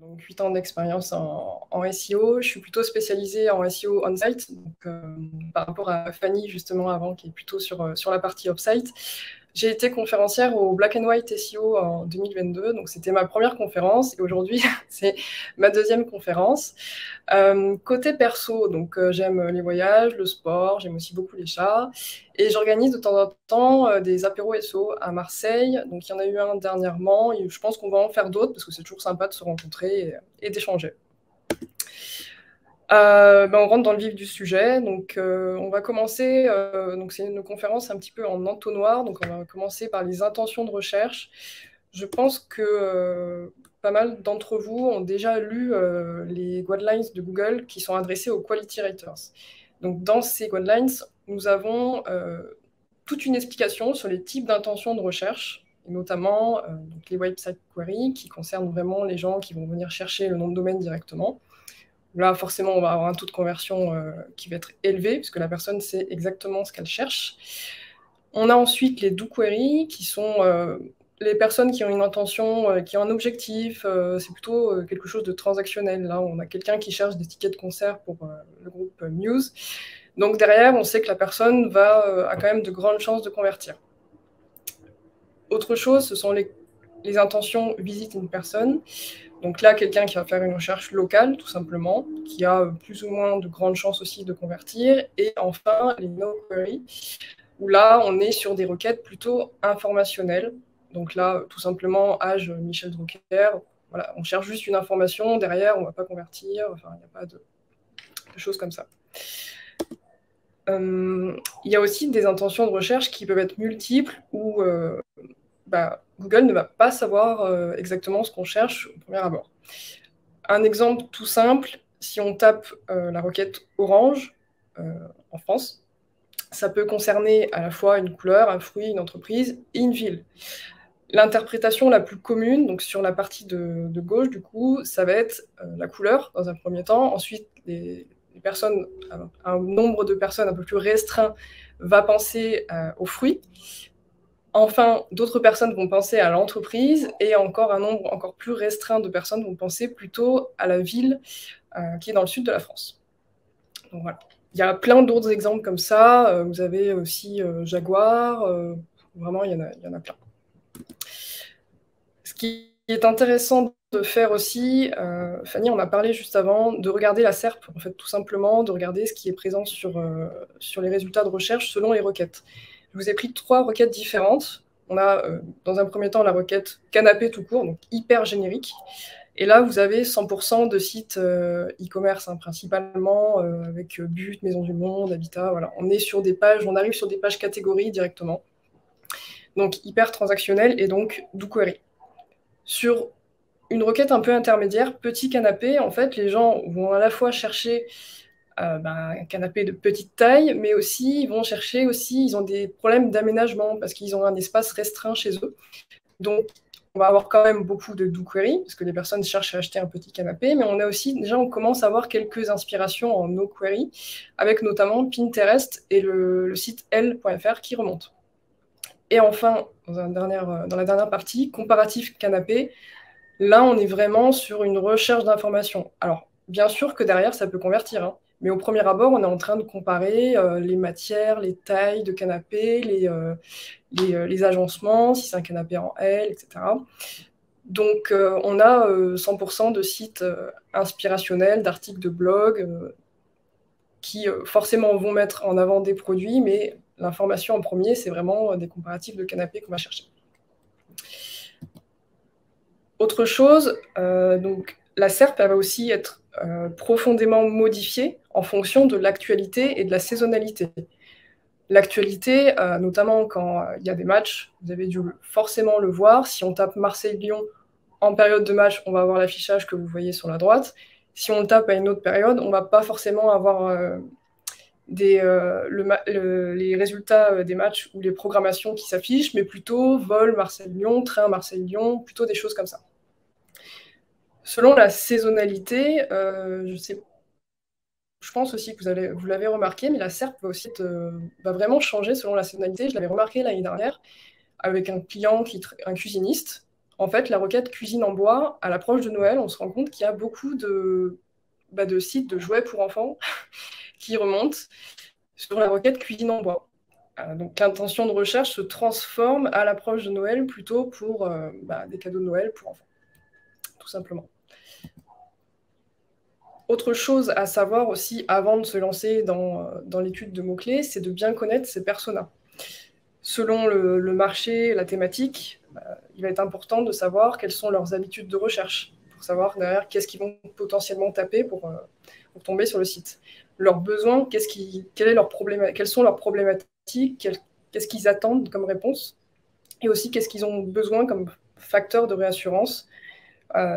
Donc 8 ans d'expérience en SEO. Je suis plutôt spécialisée en SEO on-site, donc, par rapport à Fanny justement avant, qui est plutôt sur la partie off-site. J'ai été conférencière au Black and White SEO en 2022, donc c'était ma première conférence, et aujourd'hui c'est ma deuxième conférence. Côté perso, donc j'aime les voyages, le sport, j'aime aussi beaucoup les chats, et j'organise de temps en temps des apéros SEO à Marseille. Donc il y en a eu un dernièrement, et je pense qu'on va en faire d'autres parce que c'est toujours sympa de se rencontrer et d'échanger. On rentre dans le vif du sujet. Donc, on va commencer. Donc, c'est une conférence un petit peu en entonnoir. Donc, on va commencer par les intentions de recherche. Je pense que pas mal d'entre vous ont déjà lu les guidelines de Google qui sont adressés aux quality writers. Donc, dans ces guidelines, nous avons toute une explication sur les types d'intentions de recherche, et notamment donc les website queries qui concernent vraiment les gens qui vont venir chercher le nom de domaine directement. Là, forcément, on va avoir un taux de conversion qui va être élevé, puisque la personne sait exactement ce qu'elle cherche. On a ensuite les do queries, qui sont les personnes qui ont une intention, qui ont un objectif. C'est plutôt quelque chose de transactionnel. Là, on a quelqu'un qui cherche des tickets de concert pour le groupe Muse. Donc derrière, on sait que la personne a quand même de grandes chances de convertir. Autre chose, ce sont les intentions visit une personne. Donc là, quelqu'un qui va faire une recherche locale, tout simplement, qui a plus ou moins de grandes chances aussi de convertir. Et enfin, les no query, où là, on est sur des requêtes plutôt informationnelles. Donc là, tout simplement, âge Michel Drucker. Voilà, on cherche juste une information, derrière, on ne va pas convertir. Enfin, il n'y a pas de choses comme ça. Il y a aussi des intentions de recherche qui peuvent être multiples, où Google ne va pas savoir exactement ce qu'on cherche au premier abord. Un exemple tout simple, si on tape la requête orange en France, ça peut concerner à la fois une couleur, un fruit, une entreprise et une ville. L'interprétation la plus commune, donc sur la partie de gauche, du coup, ça va être la couleur dans un premier temps. Ensuite, un nombre de personnes un peu plus restreint va penser aux fruits. Enfin, d'autres personnes vont penser à l'entreprise et encore un nombre encore plus restreint de personnes vont penser plutôt à la ville qui est dans le sud de la France. Donc voilà. Il y a plein d'autres exemples comme ça. Vous avez aussi Jaguar. Vraiment, il y en a plein. Ce qui est intéressant de faire aussi, Fanny en a parlé juste avant, de regarder la SERP, en fait, tout simplement, de regarder ce qui est présent sur les résultats de recherche selon les requêtes. Je vous ai pris 3 requêtes différentes. On a, dans un premier temps, la requête canapé tout court, donc hyper générique. Et là, vous avez 100% de sites e-commerce, hein, principalement, avec but, maison du monde, habitat, voilà. On arrive sur des pages catégories directement. Donc, hyper transactionnel et donc do query. Sur une requête un peu intermédiaire, petit canapé, en fait, les gens vont à la fois chercher un canapé de petite taille, mais aussi, ils ont des problèmes d'aménagement parce qu'ils ont un espace restreint chez eux. Donc, on va avoir quand même beaucoup de do query, parce que les personnes cherchent à acheter un petit canapé, mais on commence à avoir quelques inspirations en no query, avec notamment Pinterest et le site L.fr qui remonte. Et enfin, dans la dernière partie, comparatif canapé, là, on est vraiment sur une recherche d'informations. Alors, bien sûr que derrière, ça peut convertir, hein, mais au premier abord, on est en train de comparer les matières, les tailles de canapé, les agencements, si c'est un canapé en L, etc. Donc, on a 100% de sites inspirationnels, d'articles de blog qui forcément vont mettre en avant des produits, mais l'information en premier, c'est vraiment des comparatifs de canapés qu'on va chercher. Autre chose, donc la SERP, elle va aussi être profondément modifiée en fonction de l'actualité et de la saisonnalité. L'actualité, notamment quand il y a des matchs, vous avez dû forcément le voir. Si on tape Marseille-Lyon en période de match, on va avoir l'affichage que vous voyez sur la droite. Si on le tape à une autre période, on ne va pas forcément avoir les résultats des matchs ou les programmations qui s'affichent, mais plutôt vol Marseille-Lyon, train Marseille-Lyon, plutôt des choses comme ça. Selon la saisonnalité, je pense aussi que vous l'avez remarqué, mais la SERP va vraiment changer selon la saisonnalité. Je l'avais remarqué l'année dernière. avec un client, un cuisiniste. En fait, la requête cuisine en bois, à l'approche de Noël, on se rend compte qu'il y a beaucoup de sites de jouets pour enfants qui remontent sur la requête cuisine en bois. Donc l'intention de recherche se transforme à l'approche de Noël plutôt pour des cadeaux de Noël pour enfants, tout simplement. Autre chose à savoir aussi avant de se lancer dans l'étude de mots-clés, c'est de bien connaître ses personas. Selon le marché, la thématique, il va être important de savoir quelles sont leurs habitudes de recherche, pour savoir derrière qu'est-ce qu'ils vont potentiellement taper pour tomber sur le site. Leurs besoins, quelles sont leurs problématiques, qu'est-ce qu'ils attendent comme réponse, et aussi qu'est-ce qu'ils ont besoin comme facteur de réassurance.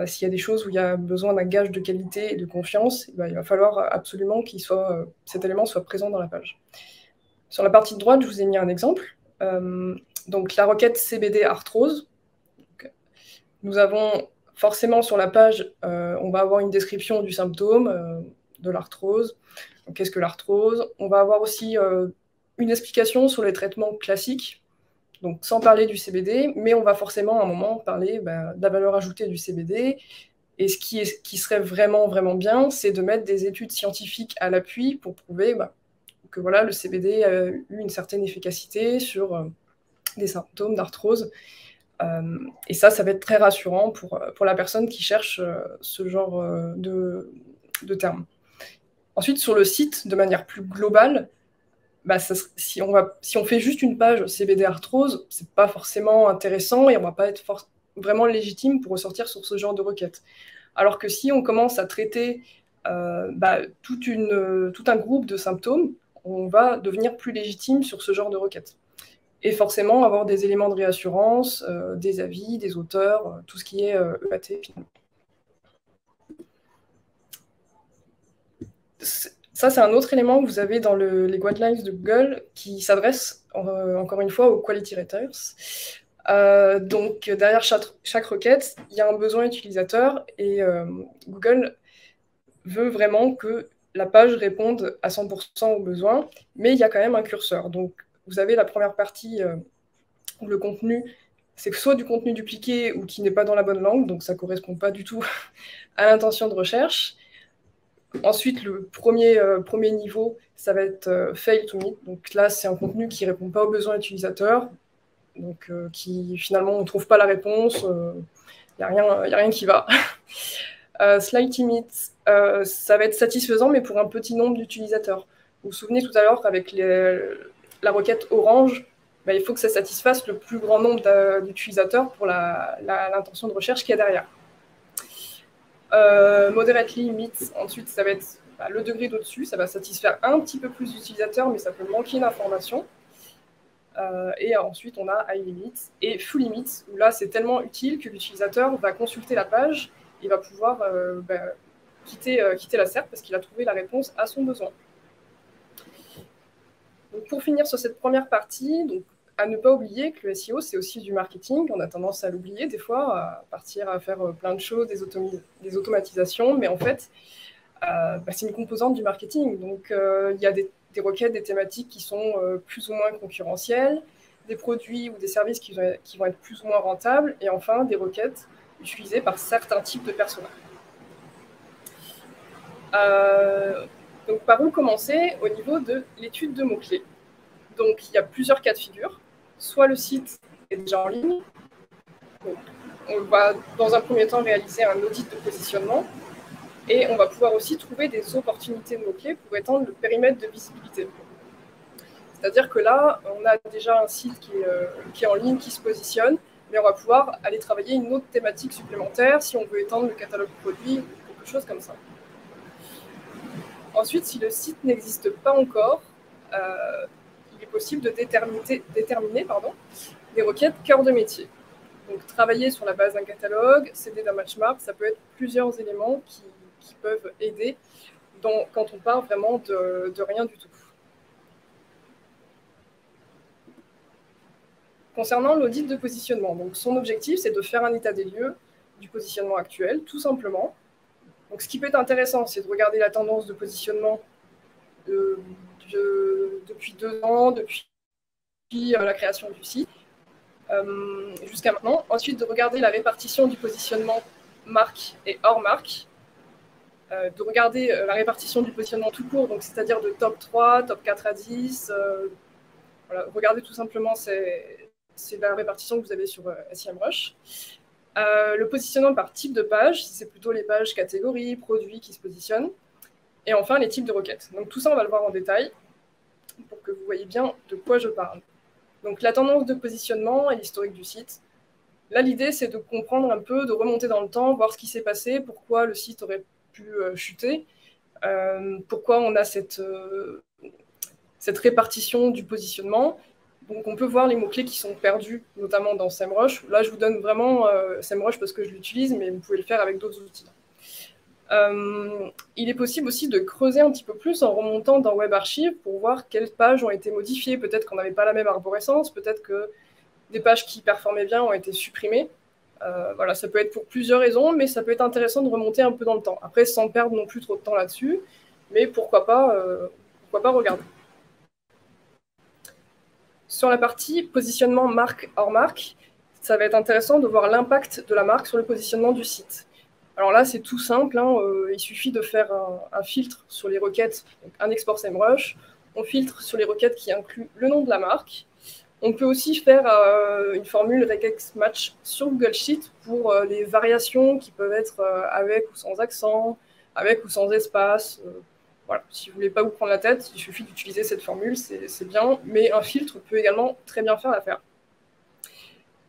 S'il y a des choses où il y a besoin d'un gage de qualité et de confiance, il va falloir absolument cet élément soit présent dans la page. Sur la partie de droite, je vous ai mis un exemple. Donc la requête CBD arthrose. Nous avons forcément sur la page, on va avoir une description du symptôme de l'arthrose. Qu'est-ce que l'arthrose? On va avoir aussi une explication sur les traitements classiques, donc sans parler du CBD, mais on va forcément à un moment parler de la valeur ajoutée du CBD. Et ce qui serait vraiment, vraiment bien, c'est de mettre des études scientifiques à l'appui pour prouver que voilà, le CBD a eu une certaine efficacité sur des symptômes d'arthrose. Et ça va être très rassurant pour la personne qui cherche ce genre de termes. Ensuite, sur le site, de manière plus globale, si on fait juste une page CBD arthrose, c'est pas forcément intéressant et on va pas être vraiment légitime pour ressortir sur ce genre de requête. Alors que si on commence à traiter tout un groupe de symptômes, on va devenir plus légitime sur ce genre de requête. Et forcément avoir des éléments de réassurance, des avis, des auteurs, tout ce qui est EAT finalement. Ça, c'est un autre élément que vous avez dans les guidelines de Google qui s'adresse, encore une fois, aux quality raters. Donc, derrière chaque requête, il y a un besoin utilisateur et Google veut vraiment que la page réponde à 100% aux besoins, mais il y a quand même un curseur. Donc, vous avez la première partie où le contenu, c'est soit du contenu dupliqué ou qui n'est pas dans la bonne langue, donc ça ne correspond pas du tout à l'intention de recherche. Ensuite, le premier niveau, ça va être fail to meet. Donc là, c'est un contenu qui ne répond pas aux besoins utilisateurs, donc qui finalement on ne trouve pas la réponse, il n'y a rien qui va. Slightly meet, ça va être satisfaisant, mais pour un petit nombre d'utilisateurs. Vous vous souvenez tout à l'heure qu'avec la requête orange, il faut que ça satisfasse le plus grand nombre d'utilisateurs pour l'intention de recherche qu'il y a derrière. Moderately meet, ensuite ça va être le degré d'au-dessus, ça va satisfaire un petit peu plus d'utilisateurs, mais ça peut manquer d'informations. Et ensuite on a high limit et full limit, où là c'est tellement utile que l'utilisateur va consulter la page, il va pouvoir quitter la SERP parce qu'il a trouvé la réponse à son besoin. Donc pour finir sur cette première partie, donc, à ne pas oublier que le SEO, c'est aussi du marketing. On a tendance à l'oublier des fois, à partir à faire plein de choses, des automatisations, mais en fait, c'est une composante du marketing. Donc, il y a des requêtes, des thématiques qui sont plus ou moins concurrentielles, des produits ou des services qui vont être plus ou moins rentables, et enfin, des requêtes utilisées par certains types de personnages. Donc, par où commencer au niveau de l'étude de mots-clés? Donc, il y a plusieurs cas de figure. Soit le site est déjà en ligne. Donc, on va, dans un premier temps, réaliser un audit de positionnement. Et on va pouvoir aussi trouver des opportunités de mots-clés pour étendre le périmètre de visibilité. C'est-à-dire que là, on a déjà un site qui est en ligne, qui se positionne, mais on va pouvoir aller travailler une autre thématique supplémentaire si on veut étendre le catalogue produit ou quelque chose comme ça. Ensuite, si le site n'existe pas encore, il est possible de déterminer des requêtes cœur de métier. Donc, travailler sur la base d'un catalogue, s'aider d'un matchmark, ça peut être plusieurs éléments qui peuvent aider quand on part vraiment de rien du tout. Concernant l'audit de positionnement, donc son objectif, c'est de faire un état des lieux du positionnement actuel, tout simplement. Donc, ce qui peut être intéressant, c'est de regarder la tendance de positionnement depuis 2 ans, depuis la création du site. jusqu'à maintenant. Ensuite, de regarder la répartition du positionnement marque et hors marque. De regarder la répartition du positionnement tout court, donc c'est-à-dire de top 3, top 4 à 10. Voilà, regardez tout simplement, c'est la répartition que vous avez sur SEMrush. Le positionnement par type de page, si c'est plutôt les pages catégories, produits qui se positionnent. Et enfin, les types de requêtes. Donc tout ça, on va le voir en détail pour que vous voyez bien de quoi je parle. Donc la tendance de positionnement et l'historique du site. Là, l'idée, c'est de comprendre un peu, de remonter dans le temps, voir ce qui s'est passé, pourquoi le site aurait pu chuter, pourquoi on a cette répartition du positionnement. Donc on peut voir les mots-clés qui sont perdus, notamment dans SEMrush. Là, je vous donne vraiment SEMrush parce que je l'utilise, mais vous pouvez le faire avec d'autres outils. Il est possible aussi de creuser un petit peu plus en remontant dans Web Archive pour voir quelles pages ont été modifiées. Peut-être qu'on n'avait pas la même arborescence, peut-être que des pages qui performaient bien ont été supprimées. Voilà, ça peut être pour plusieurs raisons, mais ça peut être intéressant de remonter un peu dans le temps. Après, sans perdre non plus trop de temps là-dessus, mais pourquoi pas regarder. Sur la partie positionnement marque hors marque, ça va être intéressant de voir l'impact de la marque sur le positionnement du site. Alors là, c'est tout simple, hein, il suffit de faire un filtre sur les requêtes, donc un export SEMrush. On filtre sur les requêtes qui incluent le nom de la marque. On peut aussi faire une formule regex match sur Google Sheet pour les variations qui peuvent être avec ou sans accent, avec ou sans espace. Voilà. Si vous ne voulez pas vous prendre la tête, il suffit d'utiliser cette formule, c'est bien, mais un filtre peut également très bien faire l'affaire.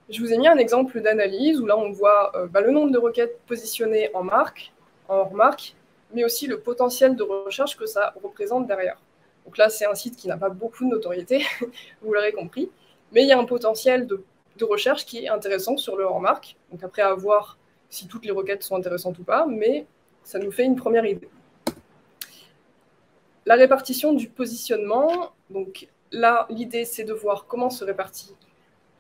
Je vous ai mis un exemple d'analyse où là on voit le nombre de requêtes positionnées en marque, en hors marque, mais aussi le potentiel de recherche que ça représente derrière. Donc là, c'est un site qui n'a pas beaucoup de notoriété, vous l'aurez compris, mais il y a un potentiel de recherche qui est intéressant sur le hors marque. Donc après, à voir si toutes les requêtes sont intéressantes ou pas, mais ça nous fait une première idée. La répartition du positionnement, donc là, l'idée, c'est de voir comment se répartit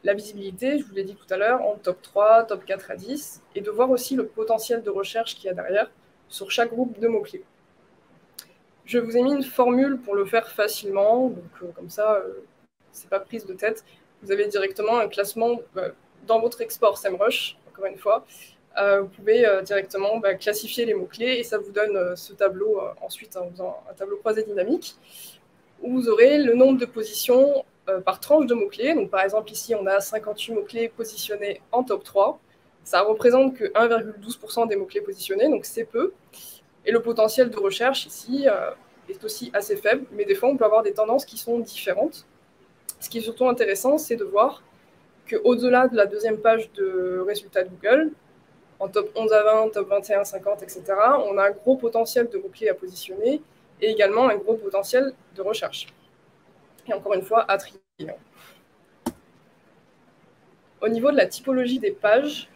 la visibilité, je vous l'ai dit tout à l'heure, en top 3, top 4 à 10, et de voir aussi le potentiel de recherche qu'il y a derrière sur chaque groupe de mots-clés. Je vous ai mis une formule pour le faire facilement, donc comme ça, c'est pas prise de tête. Vous avez directement un classement dans votre export SEMrush, encore une fois. Vous pouvez directement classifier les mots-clés et ça vous donne ce tableau ensuite en faisant un tableau croisé dynamique où vous aurez le nombre de positions par tranche de mots-clés. Donc, par exemple, ici, on a 58 mots-clés positionnés en top 3. Ça représente que 1,12% des mots-clés positionnés, donc c'est peu. Et le potentiel de recherche ici est aussi assez faible, mais des fois, on peut avoir des tendances qui sont différentes. Ce qui est surtout intéressant, c'est de voir qu'au-delà de la deuxième page de résultats de Google, en top 11 à 20, top 21, 50, etc., on a un gros potentiel de mots-clés à positionner et également un gros potentiel de recherche. Et encore une fois, à trier. Au niveau de la typologie des pages,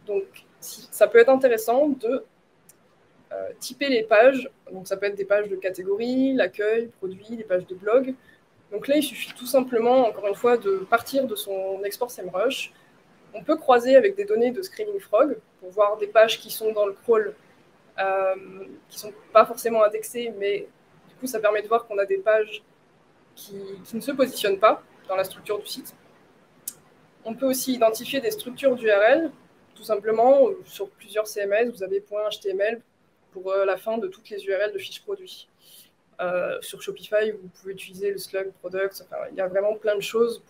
donc, ça peut être intéressant de typer les pages. Donc, ça peut être des pages de catégorie, l'accueil, produit, des pages de blog. Donc là, il suffit tout simplement, encore une fois, de partir de son export SEMrush. On peut croiser avec des données de Screaming Frog pour voir des pages qui sont dans le crawl, qui ne sont pas forcément indexées, mais du coup, ça permet de voir qu'on a des pages qui ne se positionnent pas dans la structure du site. On peut aussi identifier des structures d'URL, tout simplement, sur plusieurs CMS, vous avez .html pour la fin de toutes les URL de fiches produits. Sur Shopify, vous pouvez utiliser le slug product, enfin, il y a vraiment plein de choses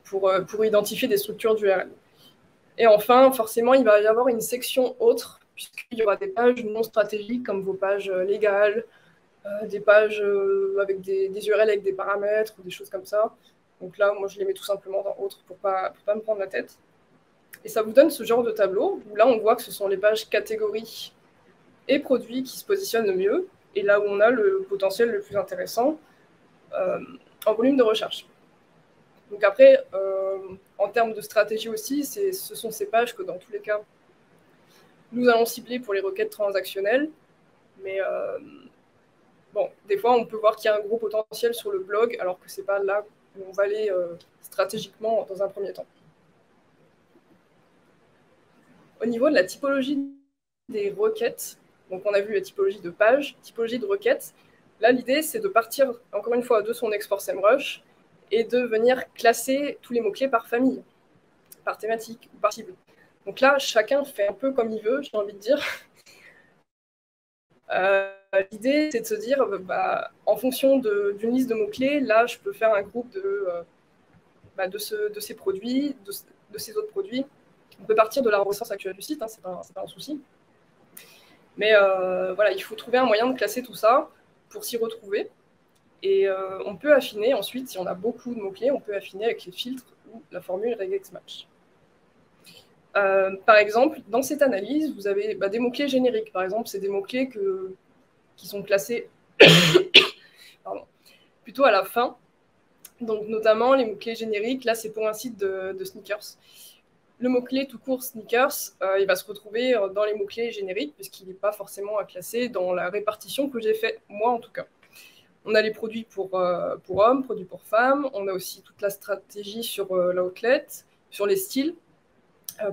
pour identifier des structures d'URL. Et enfin, forcément, il va y avoir une section autre, puisqu'il y aura des pages non stratégiques, comme vos pages légales, des pages avec des URL avec des paramètres, ou des choses comme ça. Donc là, moi, je les mets tout simplement dans autre pour pas me prendre la tête. Et ça vous donne ce genre de tableau, où là, on voit que ce sont les pages catégories et produits qui se positionnent le mieux, et là où on a le potentiel le plus intéressant en volume de recherche. Donc après, en termes de stratégie aussi, ce sont ces pages que dans tous les cas, nous allons cibler pour les requêtes transactionnelles. Mais bon, des fois, on peut voir qu'il y a un gros potentiel sur le blog, alors que ce n'est pas là où on va aller stratégiquement dans un premier temps. Au niveau de la typologie des requêtes, donc on a vu la typologie de page, typologie de requête. Là, l'idée, c'est de partir, encore une fois, de son export SEMrush et de venir classer tous les mots-clés par famille, par thématique ou par cible. Donc là, chacun fait un peu comme il veut, j'ai envie de dire. L'idée, c'est de se dire, en fonction d'une liste de mots-clés, là, je peux faire un groupe de ces produits, de ces autres produits. On peut partir de la reconnaissance actuelle du site, hein, c'est pas un souci. Mais voilà, il faut trouver un moyen de classer tout ça pour s'y retrouver. Et on peut affiner ensuite, si on a beaucoup de mots-clés, on peut affiner avec les filtres ou la formule regex-match. Par exemple, dans cette analyse, vous avez des mots-clés génériques. Par exemple, c'est des mots-clés qui sont classés plutôt à la fin. Donc, notamment, les mots-clés génériques, là, c'est pour un site de sneakers. Le mot-clé tout court sneakers, il va se retrouver dans les mots-clés génériques, puisqu'il n'est pas forcément à classer dans la répartition que j'ai fait, moi en tout cas. On a les produits pour hommes, produits pour femmes. On a aussi toute la stratégie sur l'outlet, sur les styles.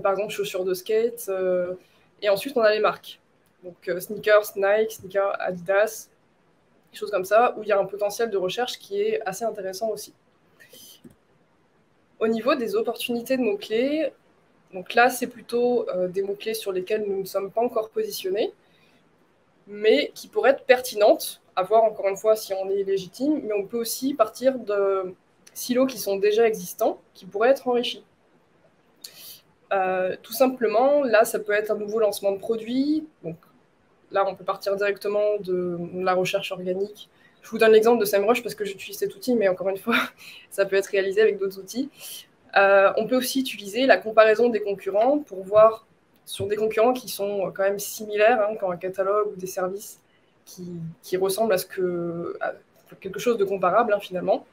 Par exemple, chaussures de skate. Et ensuite, on a les marques. Donc, sneakers, Nike, sneakers, Adidas, des choses comme ça, où il y a un potentiel de recherche qui est assez intéressant aussi. Au niveau des opportunités de mots-clés, donc là, c'est plutôt des mots-clés sur lesquels nous ne sommes pas encore positionnés, mais qui pourraient être pertinentes, à voir encore une fois si on est légitime, mais on peut aussi partir de silos qui sont déjà existants, qui pourraient être enrichis. Tout simplement, là, ça peut être un nouveau lancement de produit. Donc là, on peut partir directement de la recherche organique. Je vous donne l'exemple de SEMrush parce que j'utilise cet outil, mais encore une fois, ça peut être réalisé avec d'autres outils. On peut aussi utiliser la comparaison des concurrents pour voir sur des concurrents qui sont quand même similaires, hein, comme un catalogue ou des services qui ressemblent à quelque chose de comparable, hein, finalement,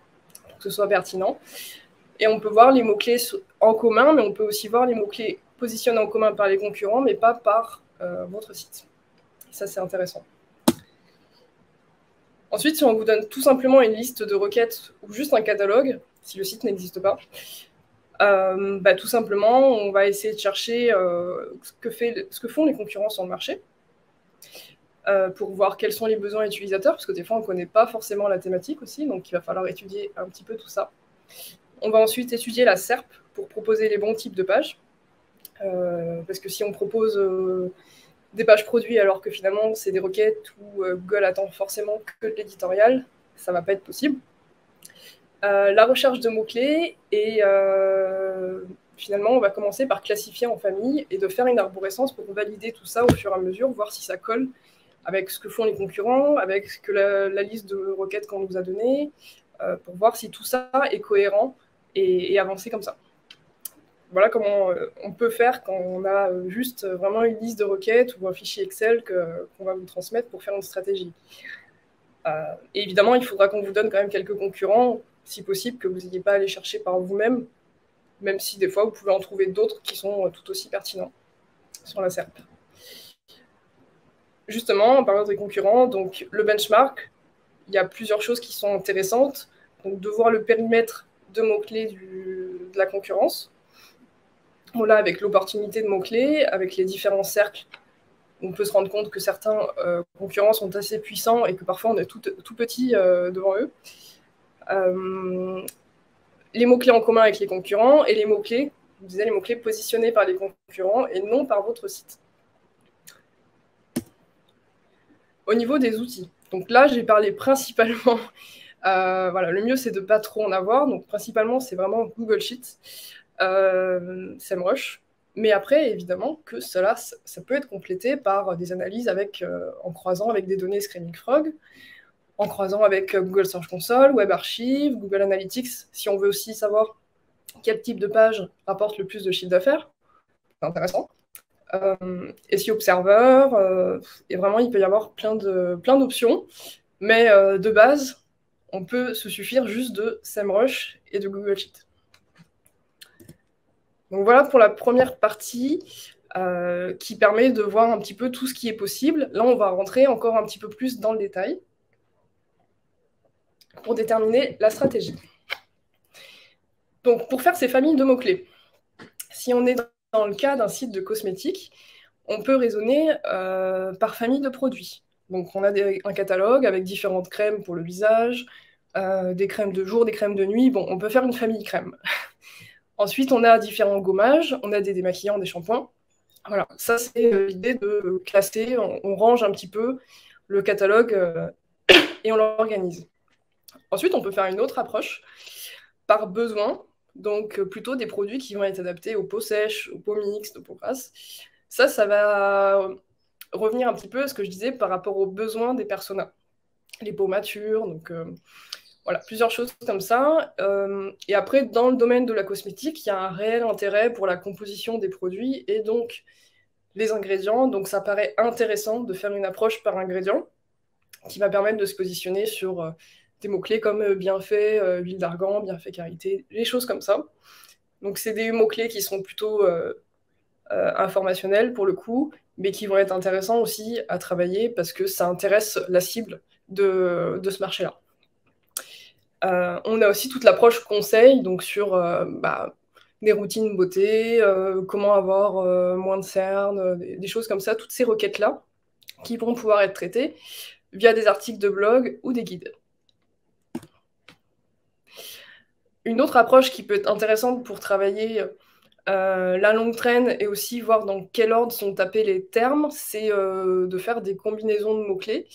pour que ce soit pertinent. Et on peut voir les mots-clés en commun, mais on peut aussi voir les mots-clés positionnés en commun par les concurrents, mais pas par votre site. Et ça, c'est intéressant. Ensuite, si on vous donne tout simplement une liste de requêtes ou juste un catalogue, si le site n'existe pas, tout simplement, on va essayer de chercher ce que font les concurrents sur le marché pour voir quels sont les besoins utilisateurs, parce que des fois, on ne connaît pas forcément la thématique aussi, donc il va falloir étudier un petit peu tout ça. On va ensuite étudier la SERP pour proposer les bons types de pages, parce que si on propose des pages produits alors que finalement, c'est des requêtes où Google attend forcément que de l'éditorial, ça ne va pas être possible. La recherche de mots-clés et finalement, on va commencer par classifier en famille et de faire une arborescence pour valider tout ça au fur et à mesure, voir si ça colle avec ce que font les concurrents, avec ce que la liste de requêtes qu'on nous a donnée, pour voir si tout ça est cohérent et avancer comme ça. Voilà comment on peut faire quand on a juste vraiment une liste de requêtes ou un fichier Excel qu'on va vous transmettre pour faire une stratégie. Et évidemment, il faudra qu'on vous donne quand même quelques concurrents, si possible, que vous n'ayez pas à aller chercher par vous-même, même si des fois, vous pouvez en trouver d'autres qui sont tout aussi pertinents sur la SERP. Justement, en parlant des concurrents, donc le benchmark, il y a plusieurs choses qui sont intéressantes. Donc, de voir le périmètre de mots-clés de la concurrence. Là, avec l'opportunité de mots-clés, avec les différents cercles, on peut se rendre compte que certains concurrents sont assez puissants et que parfois on est tout petit devant eux. Les mots-clés en commun avec les concurrents et les mots-clés, je vous disais, les mots-clés positionnés par les concurrents et non par votre site. Au niveau des outils, donc là, j'ai parlé principalement, voilà, le mieux, c'est de ne pas trop en avoir. Donc, principalement, c'est vraiment Google Sheets, SEMrush. Mais après, évidemment, que ça peut être complété par des analyses en croisant avec des données Screaming Frog, en croisant avec Google Search Console, Web Archive, Google Analytics, si on veut aussi savoir quel type de page rapporte le plus de chiffre d'affaires. C'est intéressant. SEO Observer, et vraiment, il peut y avoir plein d'options. Mais de base, on peut se suffire juste de SEMrush et de Google Sheets. Donc voilà pour la première partie qui permet de voir un petit peu tout ce qui est possible. Là, on va rentrer encore un petit peu plus dans le détail pour déterminer la stratégie. Donc, pour faire ces familles de mots-clés, si on est dans le cas d'un site de cosmétiques, on peut raisonner par famille de produits. Donc, on a un catalogue avec différentes crèmes pour le visage, des crèmes de jour, des crèmes de nuit. Bon, on peut faire une famille crème. Ensuite, on a différents gommages, on a des démaquillants, des shampoings. Voilà, ça c'est l'idée de classer, on range un petit peu le catalogue et on l'organise. Ensuite, on peut faire une autre approche par besoin, donc plutôt des produits qui vont être adaptés aux peaux sèches, aux peaux mixtes, aux peaux grasses. Ça va revenir un petit peu à ce que je disais par rapport aux besoins des personas. Les peaux matures, donc voilà, plusieurs choses comme ça. Et après, dans le domaine de la cosmétique, il y a un réel intérêt pour la composition des produits et donc les ingrédients. Donc ça paraît intéressant de faire une approche par ingrédient qui va permettre de se positionner sur des mots-clés comme bienfait, huile d'argan, bienfait karité, les choses comme ça. Donc c'est des mots-clés qui sont plutôt informationnels pour le coup, mais qui vont être intéressants aussi à travailler parce que ça intéresse la cible de ce marché-là. On a aussi toute l'approche conseil, donc sur des routines beauté, comment avoir moins de cernes, des choses comme ça, toutes ces requêtes-là qui vont pouvoir être traitées via des articles de blog ou des guides. Une autre approche qui peut être intéressante pour travailler la longue traîne et aussi voir dans quel ordre sont tapés les termes, c'est de faire des combinaisons de mots-clés.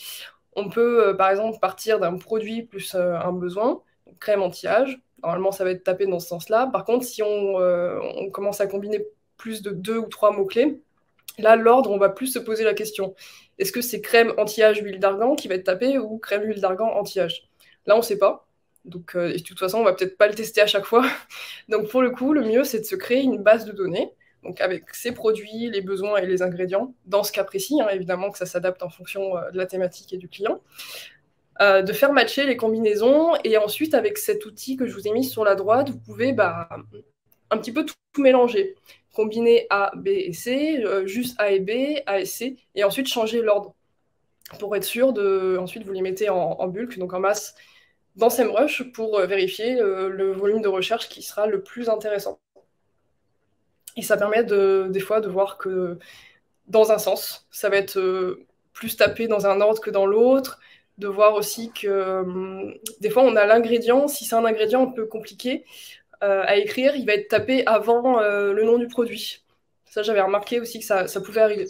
On peut par exemple partir d'un produit plus un besoin, donc crème anti-âge. Normalement, ça va être tapé dans ce sens-là. Par contre, si on commence à combiner plus de 2 ou 3 mots-clés, là, l'ordre, on va plus se poser la question. Est-ce que c'est crème anti-âge huile d'argan qui va être tapé ou crème huile d'argan anti-âge? Là, on ne sait pas. Donc, et de toute façon, on va peut-être pas le tester à chaque fois. Donc, pour le coup, le mieux, c'est de se créer une base de données, donc avec ses produits, les besoins et les ingrédients, dans ce cas précis, hein, évidemment que ça s'adapte en fonction de la thématique et du client, de faire matcher les combinaisons, et ensuite, avec cet outil que je vous ai mis sur la droite, vous pouvez un petit peu tout mélanger. Combiner A, B et C, juste A et B, A et C, et ensuite changer l'ordre, pour être sûr de... Ensuite, vous les mettez en bulk, donc en masse, dans SEMrush pour vérifier le volume de recherche qui sera le plus intéressant. Et ça permet des fois de voir que dans un sens, ça va être plus tapé dans un ordre que dans l'autre, de voir aussi que des fois on a l'ingrédient, si c'est un ingrédient un peu compliqué à écrire, il va être tapé avant le nom du produit. Ça, j'avais remarqué aussi que ça pouvait arriver.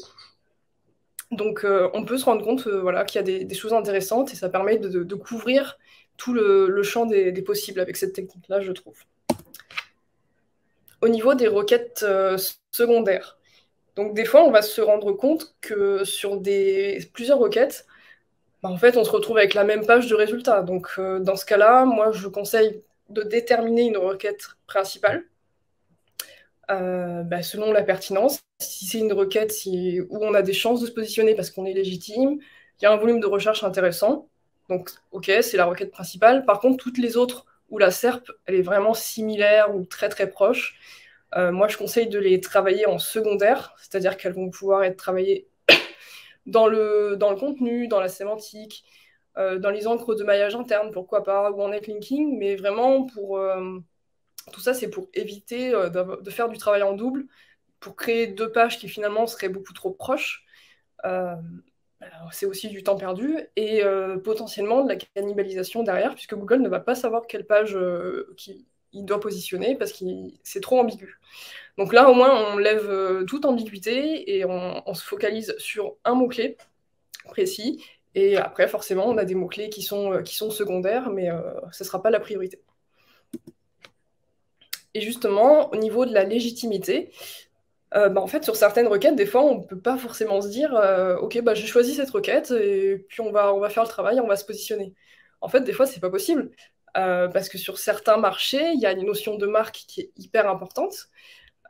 Donc on peut se rendre compte voilà, qu'il y a des choses intéressantes et ça permet de couvrir tout le champ des possibles avec cette technique-là, je trouve. Au niveau des requêtes secondaires, donc des fois, on va se rendre compte que sur plusieurs requêtes, en fait, on se retrouve avec la même page de résultat. Donc dans ce cas-là, moi, je conseille de déterminer une requête principale selon la pertinence. Si c'est une requête où on a des chances de se positionner parce qu'on est légitime, il y a un volume de recherche intéressant, donc ok, c'est la requête principale. Par contre, toutes les autres où la SERP, elle est vraiment similaire ou très très proche, moi je conseille de les travailler en secondaire, c'est-à-dire qu'elles vont pouvoir être travaillées dans le contenu, dans la sémantique, dans les encres de maillage interne, pourquoi pas, ou en netlinking, mais vraiment pour... tout ça, c'est pour éviter de faire du travail en double, pour créer deux pages qui finalement seraient beaucoup trop proches. C'est aussi du temps perdu et potentiellement de la cannibalisation derrière, puisque Google ne va pas savoir quelle page il doit positionner parce que c'est trop ambigu. Donc là, au moins, on lève toute ambiguïté et on se focalise sur un mot-clé précis. Et après, forcément, on a des mots-clés qui sont secondaires, mais ce ne sera pas la priorité. Et justement, au niveau de la légitimité, en fait, sur certaines requêtes, des fois, on ne peut pas forcément se dire ok, j'ai choisi cette requête et puis on va faire le travail, on va se positionner. En fait, des fois, c'est pas possible parce que sur certains marchés, il y a une notion de marque qui est hyper importante.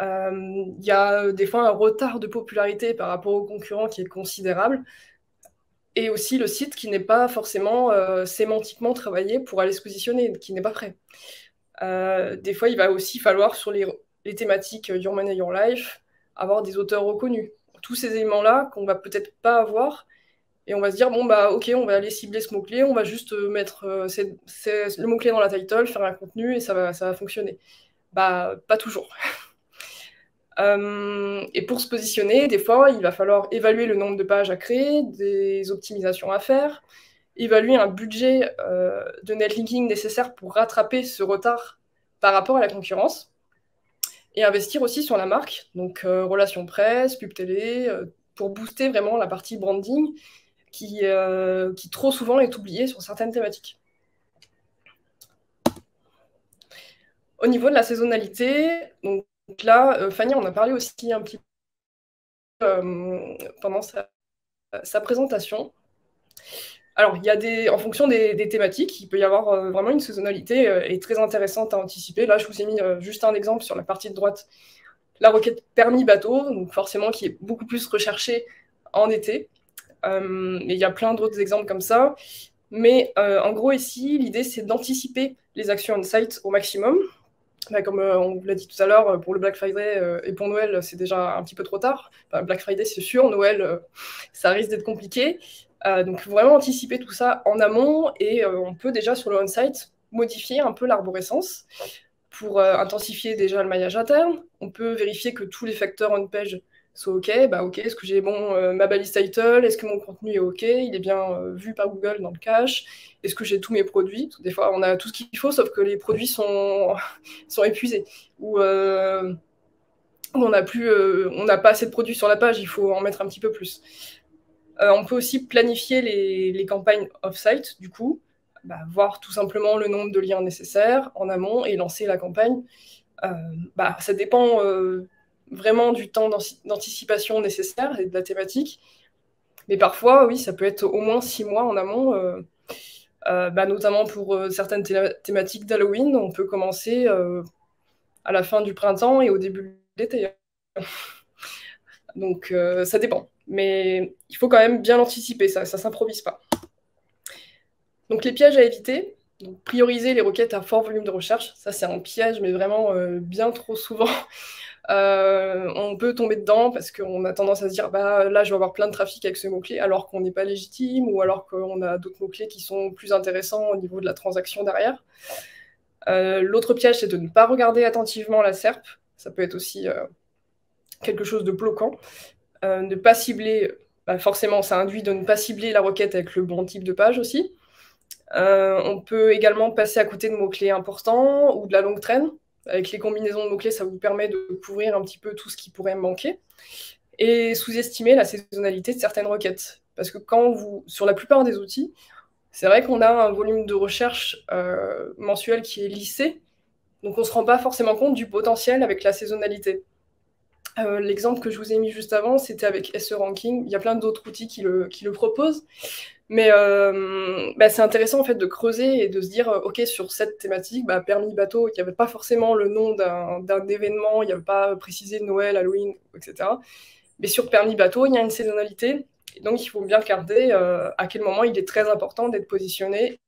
Il y a des fois un retard de popularité par rapport aux concurrents qui est considérable et aussi le site qui n'est pas forcément sémantiquement travaillé pour aller se positionner, qui n'est pas prêt. Des fois, il va aussi falloir, sur les thématiques Your Money, Your Life, avoir des auteurs reconnus. Tous ces éléments-là qu'on va peut-être pas avoir, et on va se dire, ok, on va aller cibler ce mot-clé, on va juste mettre le mot-clé dans la title, faire un contenu, et ça va fonctionner. Pas toujours. Et pour se positionner, des fois, il va falloir évaluer le nombre de pages à créer, des optimisations à faire, évaluer un budget de netlinking nécessaire pour rattraper ce retard par rapport à la concurrence, et investir aussi sur la marque, donc relations presse, pub télé, pour booster vraiment la partie branding qui trop souvent est oubliée sur certaines thématiques. Au niveau de la saisonnalité, donc là, Fanny en a parlé aussi un petit peu pendant sa présentation. Alors, il y a en fonction des thématiques, il peut y avoir vraiment une saisonnalité et très intéressante à anticiper. Là, je vous ai mis juste un exemple sur la partie de droite. La requête permis bateau, donc forcément qui est beaucoup plus recherchée en été. Et il y a plein d'autres exemples comme ça. Mais en gros, ici, l'idée, c'est d'anticiper les actions on-site au maximum. Bah, comme on vous l'a dit tout à l'heure, pour le Black Friday et pour Noël, c'est déjà un petit peu trop tard. Enfin, Black Friday, c'est sûr. Noël, ça risque d'être compliqué. Donc, vraiment anticiper tout ça en amont. Et on peut déjà, sur le on-site, modifier un peu l'arborescence pour intensifier déjà le maillage interne. On peut vérifier que tous les facteurs on-page soient OK. Bah, OK, est-ce que j'ai ma balise title? Est-ce que mon contenu est OK? Il est bien vu par Google dans le cache? Est-ce que j'ai tous mes produits? Des fois, on a tout ce qu'il faut, sauf que les produits sont épuisés. Ou on n'a pas assez de produits sur la page, il faut en mettre un petit peu plus. On peut aussi planifier les campagnes off-site, du coup, voir tout simplement le nombre de liens nécessaires en amont et lancer la campagne. Ça dépend vraiment du temps d'anticipation nécessaire et de la thématique. Mais parfois, oui, ça peut être au moins 6 mois en amont, notamment pour certaines thématiques d'Halloween. On peut commencer à la fin du printemps et au début de l'été. Donc, ça dépend. Mais il faut quand même bien l'anticiper, ça ne s'improvise pas. Donc, les pièges à éviter. Donc, prioriser les requêtes à fort volume de recherche. Ça, c'est un piège, mais vraiment bien trop souvent. On peut tomber dedans parce qu'on a tendance à se dire là je vais avoir plein de trafic avec ce mot-clé alors qu'on n'est pas légitime ou alors qu'on a d'autres mots-clés qui sont plus intéressants au niveau de la transaction derrière. L'autre piège, c'est de ne pas regarder attentivement la SERP. Ça peut être aussi quelque chose de bloquant. Ne pas cibler, forcément ça induit de ne pas cibler la requête avec le bon type de page aussi. On peut également passer à côté de mots-clés importants ou de la longue traîne. Avec les combinaisons de mots-clés, ça vous permet de couvrir un petit peu tout ce qui pourrait manquer. Et sous-estimer la saisonnalité de certaines requêtes. Parce que sur la plupart des outils, c'est vrai qu'on a un volume de recherche mensuel qui est lissé, donc on ne se rend pas forcément compte du potentiel avec la saisonnalité. L'exemple que je vous ai mis juste avant, c'était avec SE Ranking. Il y a plein d'autres outils qui le proposent. Mais c'est intéressant en fait de creuser et de se dire ok, sur cette thématique, permis bateau, il n'y avait pas forcément le nom d'un événement, il n'y avait pas précisé Noël, Halloween, etc. Mais sur permis bateau, il y a une saisonnalité, et donc il faut bien regarder à quel moment il est très important d'être positionné.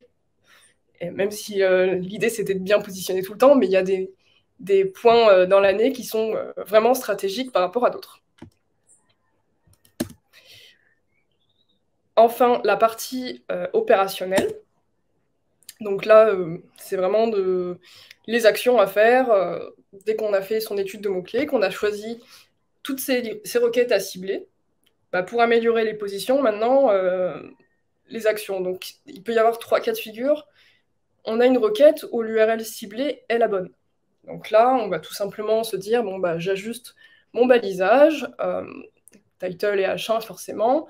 Et même si l'idée c'était de bien positionner tout le temps, mais il y a des points dans l'année qui sont vraiment stratégiques par rapport à d'autres. Enfin, la partie opérationnelle. Donc là, c'est vraiment les actions à faire dès qu'on a fait son étude de mots-clés, qu'on a choisi toutes ces requêtes à cibler. Pour améliorer les positions, maintenant, les actions. Donc, il peut y avoir 3 cas de figure. On a une requête où l'URL ciblée est la bonne. Donc là, on va tout simplement se dire, j'ajuste mon balisage, title et H1 forcément.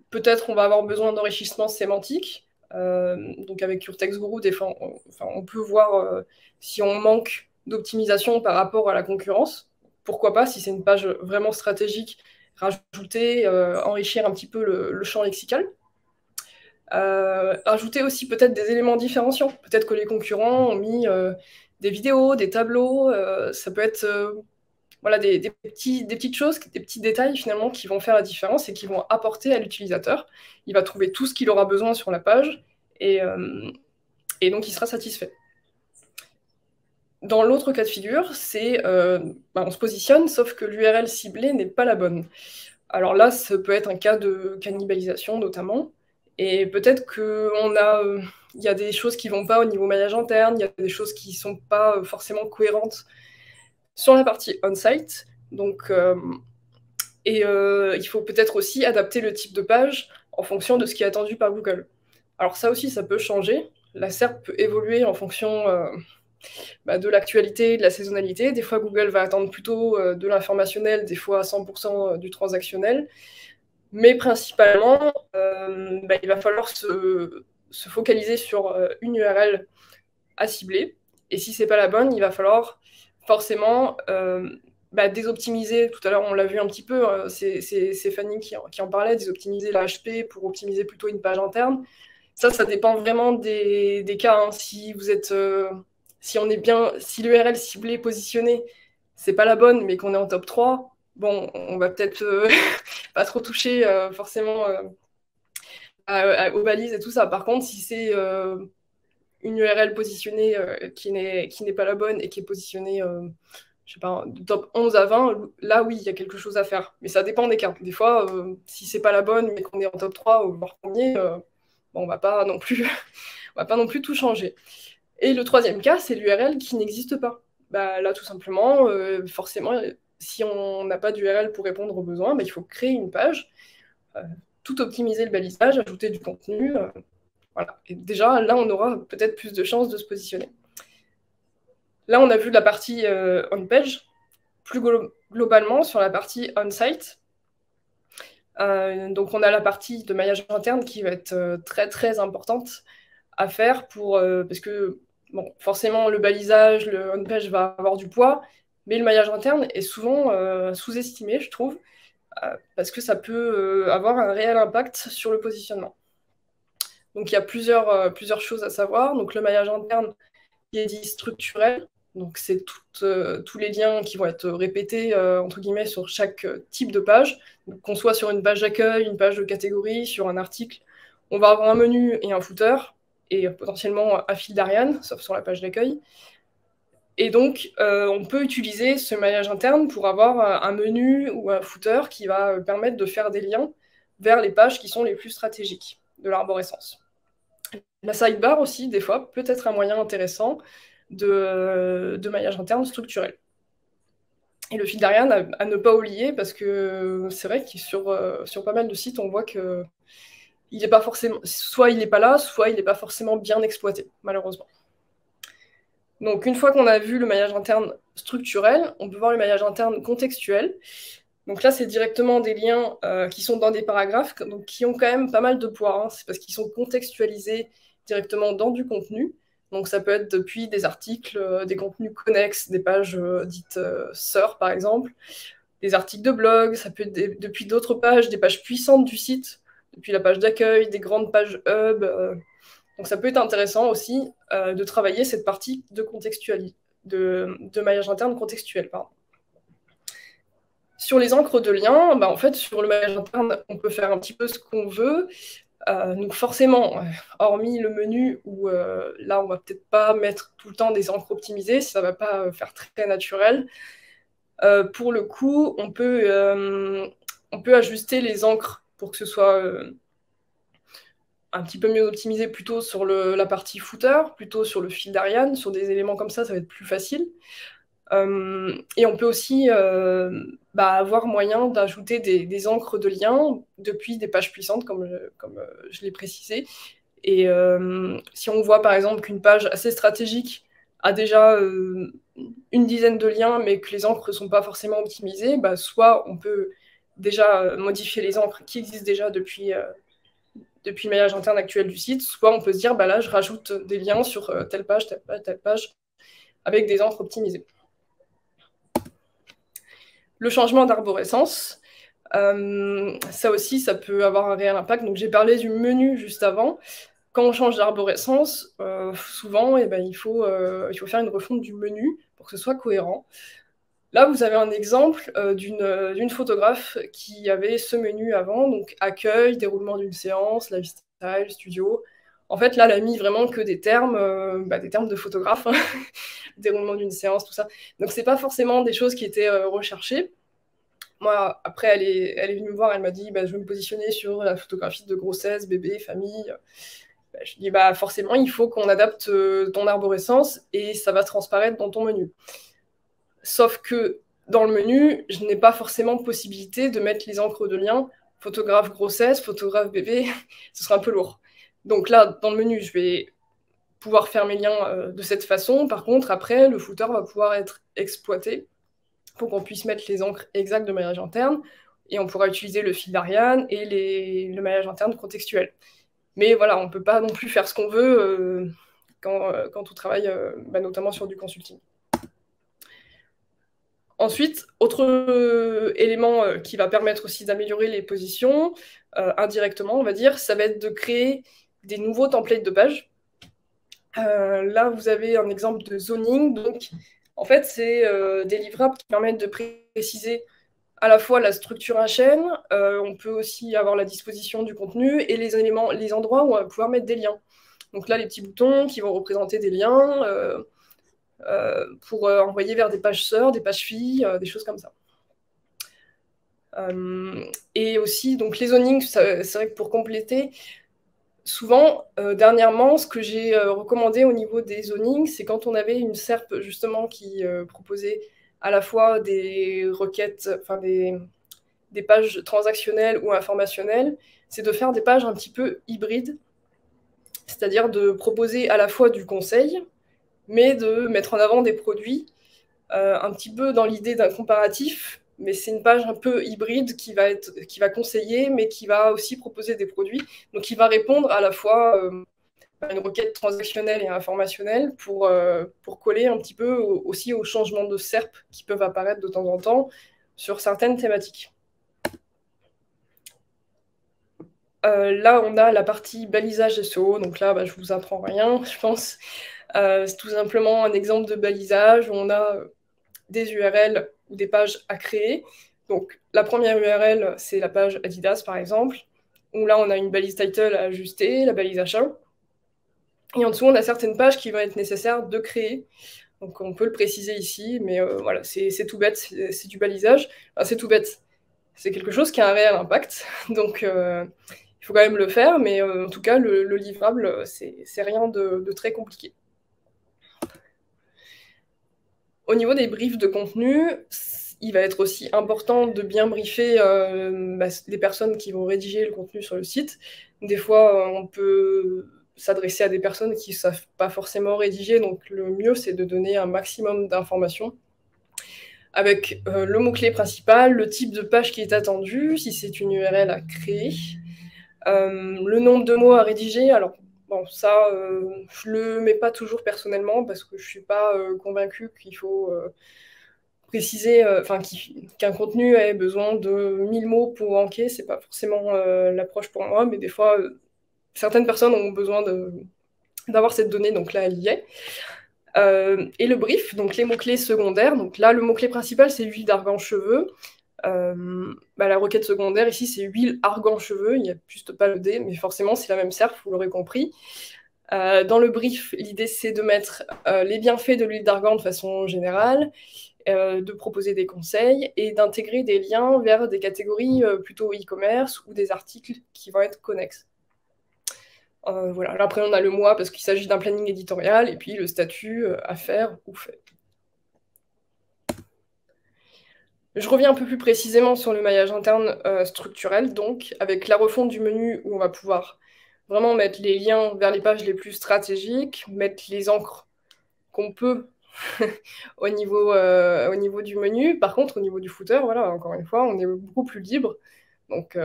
Peut-être on va avoir besoin d'enrichissement sémantique. Donc avec Your Text Guru, des fois, on peut voir si on manque d'optimisation par rapport à la concurrence. Pourquoi pas, si c'est une page vraiment stratégique, rajouter, enrichir un petit peu le champ lexical. Rajouter aussi peut-être des éléments différenciants. Peut-être que les concurrents ont mis des vidéos, des tableaux. Ça peut être des petites choses, des petits détails finalement qui vont faire la différence et qui vont apporter à l'utilisateur. Il va trouver tout ce qu'il aura besoin sur la page et donc il sera satisfait. Dans l'autre cas de figure, c'est on se positionne, sauf que l'URL ciblée n'est pas la bonne. Alors là, ça peut être un cas de cannibalisation notamment, et peut-être qu'il y a des choses qui ne vont pas au niveau maillage interne, il y a des choses qui ne sont pas forcément cohérentes sur la partie on-site. Donc, il faut peut-être aussi adapter le type de page en fonction de ce qui est attendu par Google. Alors ça aussi, ça peut changer. La SERP peut évoluer en fonction de l'actualité, de la saisonnalité. Des fois, Google va attendre plutôt de l'informationnel, des fois à 100% du transactionnel. Mais principalement, il va falloir se focaliser sur une URL à cibler. Et si c'est pas la bonne, il va falloir forcément désoptimiser. Tout à l'heure, on l'a vu un petit peu, c'est Fanny qui en parlait, désoptimiser la HP pour optimiser plutôt une page interne. Ça dépend vraiment des cas. Hein. Si vous êtes, si on est bien, si l'URL ciblée, positionnée, c'est pas la bonne, mais qu'on est en top 3, bon, on va peut-être pas trop toucher forcément aux balises et tout ça. Par contre, si c'est une URL positionnée qui n'est pas la bonne et qui est positionnée, je sais pas, de top 11 à 20, là oui, il y a quelque chose à faire. Mais ça dépend des cas. Des fois, si c'est pas la bonne, mais qu'on est en top 3 ou voire premier, bon, on va pas non plus, on va pas non plus tout changer. Et le troisième cas, c'est l'URL qui n'existe pas. Bah, là, tout simplement, forcément, si on n'a pas d'URL pour répondre aux besoins, bah, il faut créer une page, tout optimiser le balisage, ajouter du contenu. Voilà. Et déjà, là, on aura peut-être plus de chances de se positionner. Là, on a vu la partie on-page. Plus globalement, sur la partie on-site, donc on a la partie de maillage interne qui va être très très importante à faire parce que bon, forcément le balisage, le on-page va avoir du poids, mais le maillage interne est souvent sous-estimé, je trouve, parce que ça peut avoir un réel impact sur le positionnement. Donc il y a plusieurs choses à savoir. Donc le maillage interne qui est dit structurel, donc c'est tous les liens qui vont être répétés entre guillemets sur chaque type de page, qu'on soit sur une page d'accueil, une page de catégorie, sur un article, on va avoir un menu et un footer et potentiellement un fil d'Ariane, sauf sur la page d'accueil. Et donc, on peut utiliser ce maillage interne pour avoir un menu ou un footer qui va permettre de faire des liens vers les pages qui sont les plus stratégiques de l'arborescence. La sidebar aussi, des fois, peut être un moyen intéressant de maillage interne structurel. Et le fil d'Ariane à ne pas oublier, parce que c'est vrai que sur pas mal de sites, on voit que il n'est pas forcément, soit il n'est pas là, soit il n'est pas forcément bien exploité, malheureusement. Donc une fois qu'on a vu le maillage interne structurel, on peut voir le maillage interne contextuel. Donc là, c'est directement des liens qui sont dans des paragraphes, donc qui ont quand même pas mal de poids. Hein. C'est parce qu'ils sont contextualisés directement dans du contenu. Donc ça peut être depuis des articles, des contenus connexes, des pages dites sœurs par exemple, des articles de blog, ça peut être depuis d'autres pages, des pages puissantes du site, depuis la page d'accueil, des grandes pages hub. Donc ça peut être intéressant aussi de travailler cette partie de maillage interne contextuel. Pardon. Sur les encres de lien, en fait, sur le maillage interne, on peut faire un petit peu ce qu'on veut. Donc forcément, hormis le menu où là, on va peut-être pas mettre tout le temps des encres optimisées, ça va pas faire très naturel. Pour le coup, on peut ajuster les encres pour que ce soit un petit peu mieux optimisé plutôt sur la partie footer, plutôt sur le fil d'Ariane, sur des éléments comme ça va être plus facile. Et on peut aussi avoir moyen d'ajouter des encres de lien depuis des pages puissantes, comme je l'ai précisé. Et si on voit par exemple qu'une page assez stratégique a déjà une dizaine de liens, mais que les encres ne sont pas forcément optimisées, soit on peut déjà modifier les encres qui existent déjà depuis le maillage interne actuel du site, soit on peut se dire, là, je rajoute des liens sur telle page, telle page, avec des encres optimisées. Le changement d'arborescence, ça aussi, ça peut avoir un réel impact. Donc, j'ai parlé du menu juste avant. Quand on change d'arborescence, souvent, il faut faire une refonte du menu pour que ce soit cohérent. Là, vous avez un exemple d'une photographe qui avait ce menu avant, donc accueil, déroulement d'une séance, lifestyle, studio. En fait, là, elle a mis vraiment que des termes de photographe, hein. Déroulement d'une séance, tout ça. Donc, c'est pas forcément des choses qui étaient recherchées. Moi, après, elle est venue me voir, elle m'a dit, je veux me positionner sur la photographie de grossesse, bébé, famille. Je dis, forcément, il faut qu'on adapte ton arborescence et ça va transparaître dans ton menu. Sauf que dans le menu, je n'ai pas forcément possibilité de mettre les encres de lien photographe grossesse, photographe bébé, ce sera un peu lourd. Donc là, dans le menu, je vais pouvoir faire mes liens de cette façon. Par contre, après, le footer va pouvoir être exploité pour qu'on puisse mettre les encres exactes de maillage interne, et on pourra utiliser le fil d'Ariane et le maillage interne contextuel. Mais voilà, on ne peut pas non plus faire ce qu'on veut quand on travaille notamment sur du consulting. Ensuite, autre élément qui va permettre aussi d'améliorer les positions, indirectement, on va dire, ça va être de créer des nouveaux templates de pages. Là, vous avez un exemple de zoning. Donc, en fait, c'est des livrables qui permettent de préciser à la fois la structure à chaîne, on peut aussi avoir la disposition du contenu et les éléments, les endroits où on va pouvoir mettre des liens. Donc là, les petits boutons qui vont représenter des liens pour envoyer vers des pages sœurs, des pages filles, des choses comme ça. Et aussi, donc les zonings, c'est vrai que pour compléter, souvent, dernièrement, ce que j'ai recommandé au niveau des zonings, c'est quand on avait une SERP justement qui proposait à la fois des requêtes, enfin des pages transactionnelles ou informationnelles, c'est de faire des pages un petit peu hybrides, c'est-à-dire de proposer à la fois du conseil, mais de mettre en avant des produits, un petit peu dans l'idée d'un comparatif, mais c'est une page un peu hybride qui va conseiller, mais qui va aussi proposer des produits, donc qui va répondre à la fois à une requête transactionnelle et informationnelle pour coller un petit peu aussi aux changements de SERP qui peuvent apparaître de temps en temps sur certaines thématiques. Là, on a la partie balisage SEO. Donc là, je ne vous apprends rien, je pense. C'est tout simplement un exemple de balisage où on a des URL ou des pages à créer. Donc la première URL, c'est la page Adidas, par exemple, où là, on a une balise title à ajuster, la balise achat. Et en dessous, on a certaines pages qui vont être nécessaires de créer. Donc on peut le préciser ici, mais voilà, c'est tout bête, c'est du balisage. Enfin, c'est tout bête. C'est quelque chose qui a un réel impact. Donc il faut quand même le faire, mais en tout cas, le livrable, c'est rien de très compliqué. Au niveau des briefs de contenu, il va être aussi important de bien briefer les personnes qui vont rédiger le contenu sur le site. Des fois, on peut s'adresser à des personnes qui ne savent pas forcément rédiger, donc le mieux, c'est de donner un maximum d'informations avec le mot-clé principal, le type de page qui est attendu, si c'est une URL à créer, le nombre de mots à rédiger. Alors, bon, ça, je le mets pas toujours personnellement parce que je suis pas convaincue qu'il faut préciser, qu'un contenu ait besoin de 1000 mots pour ranker. C'est pas forcément l'approche pour moi, mais des fois, certaines personnes ont besoin d'avoir cette donnée, donc là, elle y est. Et le brief, donc les mots-clés secondaires. Donc là, le mot-clé principal, c'est huile d'argan-cheveux. La requête secondaire, ici, c'est huile argan-cheveux. Il n'y a juste pas le D, mais forcément, c'est la même SERP, vous l'aurez compris. Dans le brief, l'idée, c'est de mettre les bienfaits de l'huile d'argan de façon générale, de proposer des conseils et d'intégrer des liens vers des catégories plutôt e-commerce ou des articles qui vont être connexes. Voilà. Après, on a le mois parce qu'il s'agit d'un planning éditorial et puis le statut à faire ou fait. Je reviens un peu plus précisément sur le maillage interne structurel, donc avec la refonte du menu où on va pouvoir vraiment mettre les liens vers les pages les plus stratégiques, mettre les encres qu'on peut au niveau du menu. Par contre, au niveau du footer, voilà, encore une fois, on est beaucoup plus libre. Donc,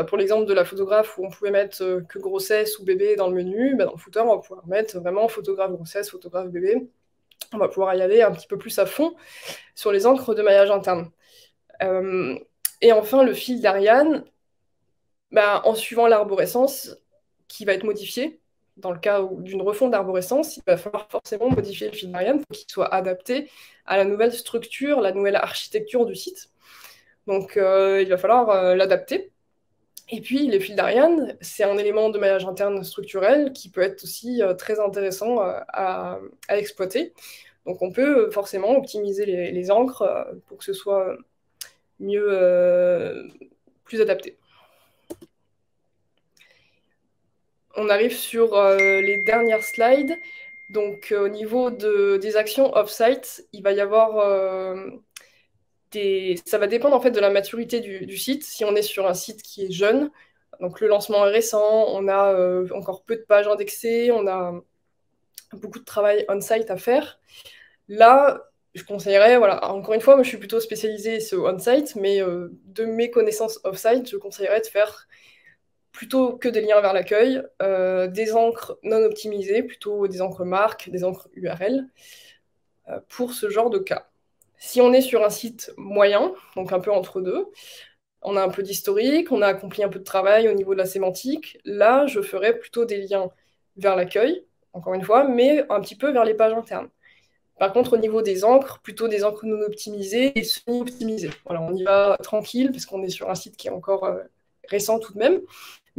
pour l'exemple de la photographe où on pouvait mettre que grossesse ou bébé dans le menu, dans le footer, on va pouvoir mettre vraiment photographe grossesse, photographe bébé. On va pouvoir y aller un petit peu plus à fond sur les encres de maillage interne. Et enfin, le fil d'Ariane, en suivant l'arborescence qui va être modifiée, dans le cas d'une refonte d'arborescence, il va falloir forcément modifier le fil d'Ariane pour qu'il soit adapté à la nouvelle structure, la nouvelle architecture du site. Donc, il va falloir l'adapter. Et puis, les fils d'Ariane, c'est un élément de maillage interne structurel qui peut être aussi très intéressant à exploiter. Donc, on peut forcément optimiser les encres pour que ce soit mieux, plus adapté. On arrive sur les dernières slides. Donc, au niveau des actions off-site, il va y avoir ça va dépendre en fait de la maturité du site. Si on est sur un site qui est jeune, Donc le lancement est récent, on a encore peu de pages indexées, on a beaucoup de travail on-site à faire. Là, je conseillerais, voilà, encore une fois, moi je suis plutôt spécialisée SEO on-site, mais de mes connaissances off-site, je conseillerais de faire plutôt que des liens vers l'accueil, des encres non optimisées, plutôt des encres marques, des encres URL, pour ce genre de cas. Si on est sur un site moyen, donc un peu entre deux, on a un peu d'historique, on a accompli un peu de travail au niveau de la sémantique, là, je ferais plutôt des liens vers l'accueil, encore une fois, mais un petit peu vers les pages internes. Par contre, au niveau des encres, plutôt des encres non optimisées et semi-optimisées. Voilà, on y va tranquille, parce qu'on est sur un site qui est encore récent tout de même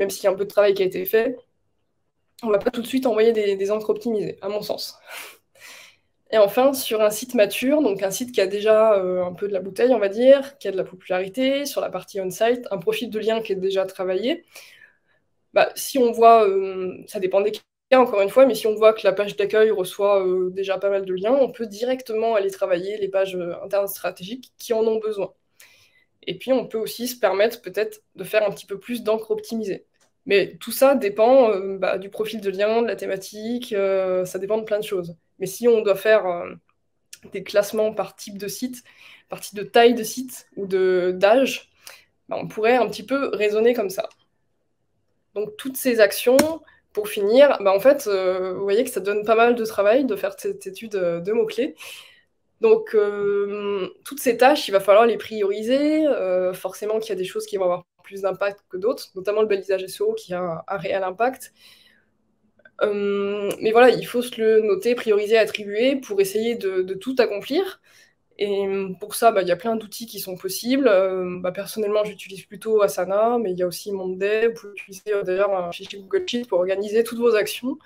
s'il y a un peu de travail qui a été fait. On ne va pas tout de suite envoyer des encres optimisées, à mon sens. Et enfin, sur un site mature, donc un site qui a déjà un peu de la bouteille, on va dire, qui a de la popularité, sur la partie on-site, un profil de lien qui est déjà travaillé, bah, si on voit, ça dépend des cas encore une fois, mais si on voit que la page d'accueil reçoit déjà pas mal de liens, on peut directement aller travailler les pages internes stratégiques qui en ont besoin. Et puis on peut aussi se permettre peut-être de faire un petit peu plus d'encre optimisée. Mais tout ça dépend du profil de lien, de la thématique, ça dépend de plein de choses. Mais si on doit faire des classements par type de site, par type de taille de site ou d'âge, bah, on pourrait un petit peu raisonner comme ça. Donc toutes ces actions, pour finir, bah, en fait, vous voyez que ça donne pas mal de travail de faire cette étude de mots-clés. Donc toutes ces tâches, il va falloir les prioriser. Forcément qu'il y a des choses qui vont avoir plus d'impact que d'autres, notamment le balisage SEO qui a un réel impact. Mais voilà, il faut se le noter, prioriser, attribuer pour essayer de tout accomplir. Et pour ça, bah, il y a plein d'outils qui sont possibles. Personnellement, j'utilise plutôt Asana, mais il y a aussi Monday. Vous pouvez utiliser d'ailleurs un fichier Google Sheet pour organiser toutes vos actions.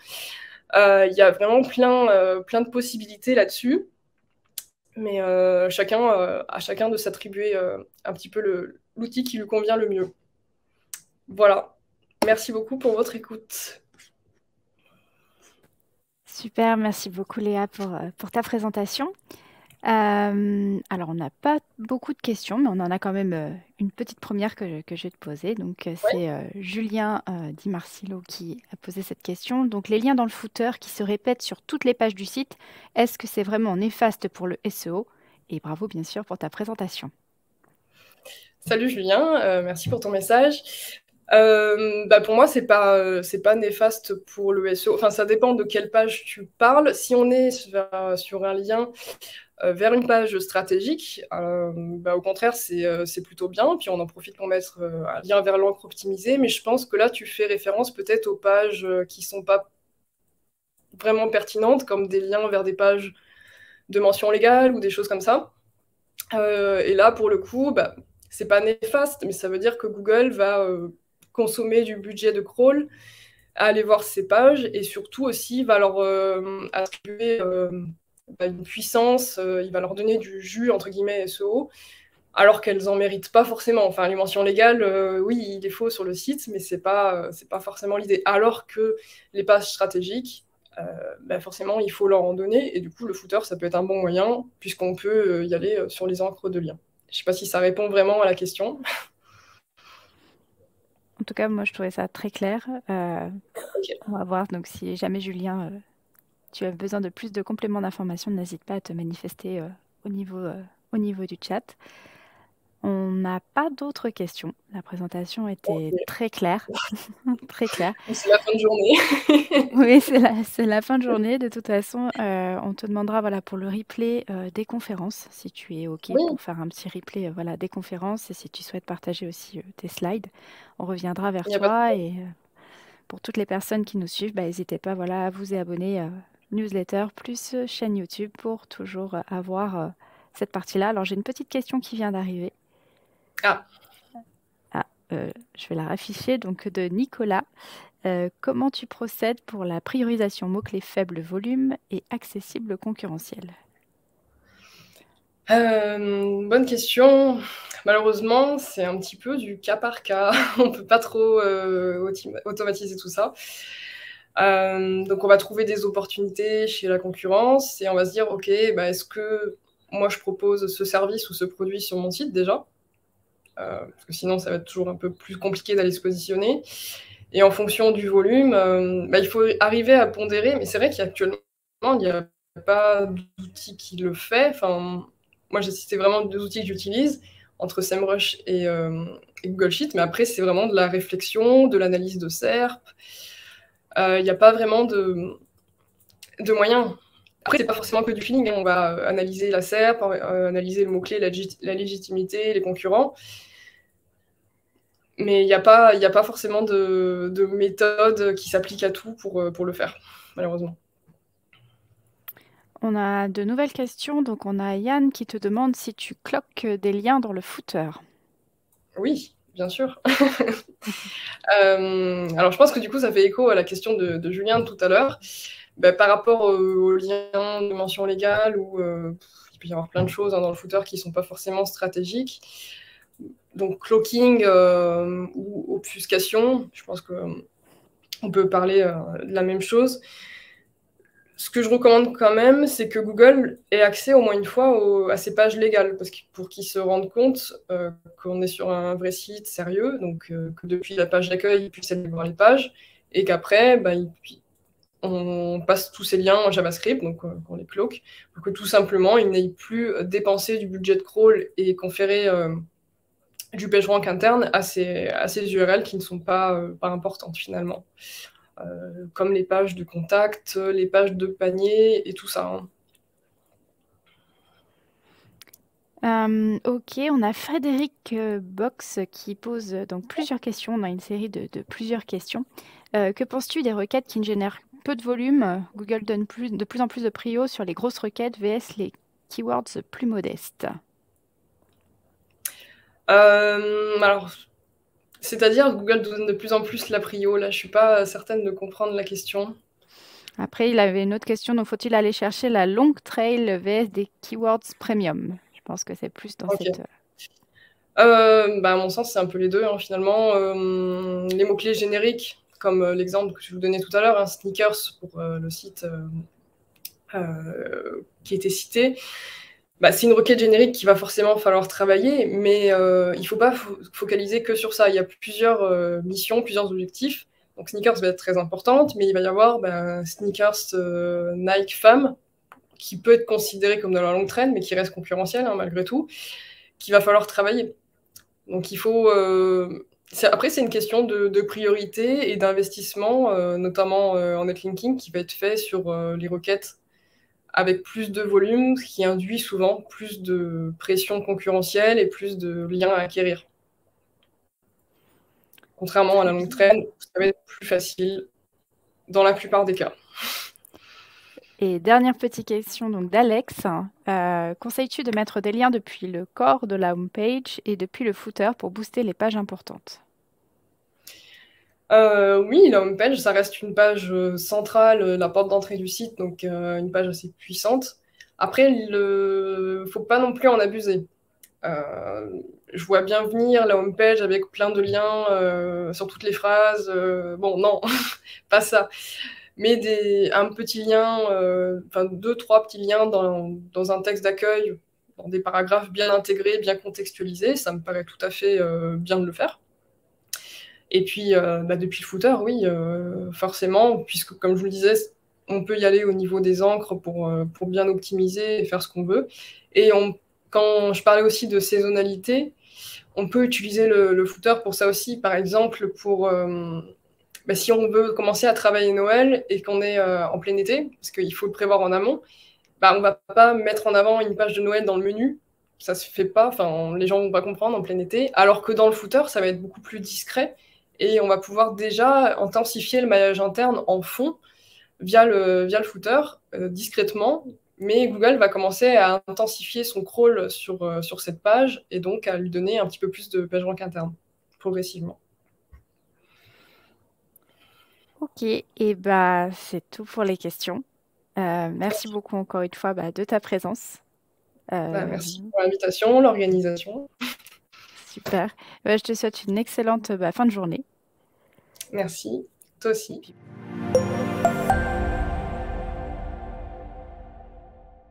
Il y a vraiment plein de possibilités là-dessus. Mais à chacun de s'attribuer un petit peu l'outil qui lui convient le mieux. Voilà. Merci beaucoup pour votre écoute. Super, merci beaucoup Léa pour ta présentation. Alors, on n'a pas beaucoup de questions, mais on en a quand même une petite première que je vais te poser. Donc, c'est Julien Di Marcillo qui a posé cette question. Donc, les liens dans le footer qui se répètent sur toutes les pages du site, est-ce que c'est vraiment néfaste pour le SEO? Et bravo, bien sûr, pour ta présentation. Salut Julien, merci pour ton message. Pour moi, c'est pas néfaste pour le SEO. Enfin, ça dépend de quelle page tu parles. Si on est sur un lien vers une page stratégique, au contraire, c'est plutôt bien. Puis on en profite pour mettre un lien vers l'encre optimisée. Mais je pense que là, tu fais référence peut-être aux pages qui sont pas vraiment pertinentes, comme des liens vers des pages de mention légale ou des choses comme ça. Et là, pour le coup, c'est pas néfaste, mais ça veut dire que Google va consommer du budget de crawl, aller voir ces pages, et surtout aussi va leur attribuer une puissance, il va leur donner du jus, entre guillemets, SEO, alors qu'elles en méritent pas forcément. Enfin, les mentions légales, oui, il est faux sur le site, mais c'est pas forcément l'idée. Alors que les pages stratégiques, forcément, il faut leur en donner. Et du coup, le footer, ça peut être un bon moyen, puisqu'on peut y aller sur les encres de lien. Je sais pas si ça répond vraiment à la question. En tout cas, moi, je trouvais ça très clair. Ok. On va voir. Donc, si jamais, Julien, tu as besoin de plus de compléments d'information, n'hésite pas à te manifester au niveau du chat. On n'a pas d'autres questions. La présentation était très claire. Très claire. C'est la fin de journée. Oui, c'est la fin de journée. De toute façon, on te demandera voilà, pour le replay des conférences, si tu es OK Oui, pour faire un petit replay voilà, des conférences et si tu souhaites partager aussi tes slides, on reviendra vers il n'y a pas de toi. problème. Et pour toutes les personnes qui nous suivent, n'hésitez pas voilà, à vous abonner newsletter plus chaîne YouTube pour toujours avoir cette partie-là. Alors, j'ai une petite question qui vient d'arriver. Ah, Ah, je vais la rafficher, donc de Nicolas. Comment tu procèdes pour la priorisation mots-clés faible volume et accessible concurrentiel? bonne question. Malheureusement, c'est un petit peu du cas par cas. On peut pas trop automatiser tout ça. Donc, on va trouver des opportunités chez la concurrence et on va se dire, OK, est-ce que moi je propose ce service ou ce produit sur mon site déjà? parce que sinon, ça va être toujours un peu plus compliqué d'aller se positionner. Et en fonction du volume, il faut arriver à pondérer. Mais c'est vrai qu'actuellement, il n'y a pas d'outil qui le fait. Enfin, moi, j'ai cité vraiment 2 outils que j'utilise, entre SEMrush et Google Sheet. Mais après, c'est vraiment de la réflexion, de l'analyse de SERP. Il n'y a pas vraiment de moyens. Après, c'est pas forcément que du feeling. On va analyser la SERP, analyser le mot-clé, la légitimité, les concurrents. Mais il n'y a pas forcément de méthode qui s'applique à tout pour le faire, malheureusement. On a de nouvelles questions. Donc, on a Yann qui te demande si tu cloques des liens dans le footer. Oui, bien sûr. Alors, je pense que du coup, ça fait écho à la question de Julien de tout à l'heure. Par rapport aux liens de mention légale, où il peut y avoir plein de choses dans le footer qui ne sont pas forcément stratégiques. Donc, cloaking ou obfuscation, je pense qu'on peut parler de la même chose. Ce que je recommande quand même, c'est que Google ait accès au moins une fois à ces pages légales, pour qu'ils se rendent compte qu'on est sur un vrai site sérieux, donc que depuis la page d'accueil, ils puissent aller voir les pages, et qu'après, on passe tous ces liens en JavaScript, donc on les cloque, pour que tout simplement, ils n'aient plus dépensé du budget de crawl et conféré du PageRank interne à ces URL qui ne sont pas importantes finalement. Comme les pages de contact, les pages de panier et tout ça. Ok, on a Frédéric Box qui pose donc plusieurs questions. On a une série de plusieurs questions. Que penses-tu des requêtes qui ne génèrent peu de volume? Google donne de plus en plus de prio sur les grosses requêtes vs les keywords plus modestes. Alors, c'est-à-dire Google donne de plus en plus la prio. Là, je suis pas certaine de comprendre la question. Après, il avait une autre question. Donc, faut-il aller chercher la long trail vs des keywords premium? Je pense que c'est plus dans Ok. cette... À mon sens, c'est un peu les deux, hein, finalement. Les mots-clés génériques, comme l'exemple que je vous donnais tout à l'heure, sneakers pour le site qui était cité. C'est une requête générique qu'il va forcément falloir travailler, mais il ne faut pas focaliser que sur ça. Il y a plusieurs missions, plusieurs objectifs. Donc sneakers va être très importante, mais il va y avoir sneakers Nike Femme, qui peut être considéré comme dans la longue traîne, mais qui reste concurrentiel malgré tout, qu'il va falloir travailler. Donc il faut... Après, c'est une question de priorité et d'investissement, notamment en netlinking, qui va être fait sur les requêtes avec plus de volume, ce qui induit souvent plus de pression concurrentielle et plus de liens à acquérir. Contrairement à la longue traîne, ça va être plus facile dans la plupart des cas. Et dernière petite question donc d'Alex. Conseilles-tu de mettre des liens depuis le corps de la homepage et depuis le footer pour booster les pages importantes? Oui, la homepage, ça reste une page centrale, la porte d'entrée du site, donc une page assez puissante. Après, il ne faut pas non plus en abuser. Je vois bien venir la homepage avec plein de liens sur toutes les phrases. Bon, non, pas ça. Mais un petit lien, enfin 2, 3 petits liens dans un texte d'accueil, dans des paragraphes bien intégrés, bien contextualisés, ça me paraît tout à fait bien de le faire. Et puis, depuis le footer, oui, forcément, puisque comme je vous le disais, on peut y aller au niveau des encres pour bien optimiser et faire ce qu'on veut. Et quand je parlais aussi de saisonnalité, on peut utiliser le footer pour ça aussi. Par exemple, si on veut commencer à travailler Noël et qu'on est en plein été, parce qu'il faut le prévoir en amont, on ne va pas mettre en avant une page de Noël dans le menu. Ça se fait pas, les gens vont pas comprendre en plein été. Alors que dans le footer, ça va être beaucoup plus discret et on va pouvoir déjà intensifier le maillage interne en fond via le footer discrètement. Mais Google va commencer à intensifier son crawl sur cette page et donc à lui donner un petit peu plus de PageRank interne progressivement. Ok, et c'est tout pour les questions. Merci beaucoup encore une fois de ta présence. Merci pour l'invitation, l'organisation. Super. Je te souhaite une excellente fin de journée. Merci, toi aussi.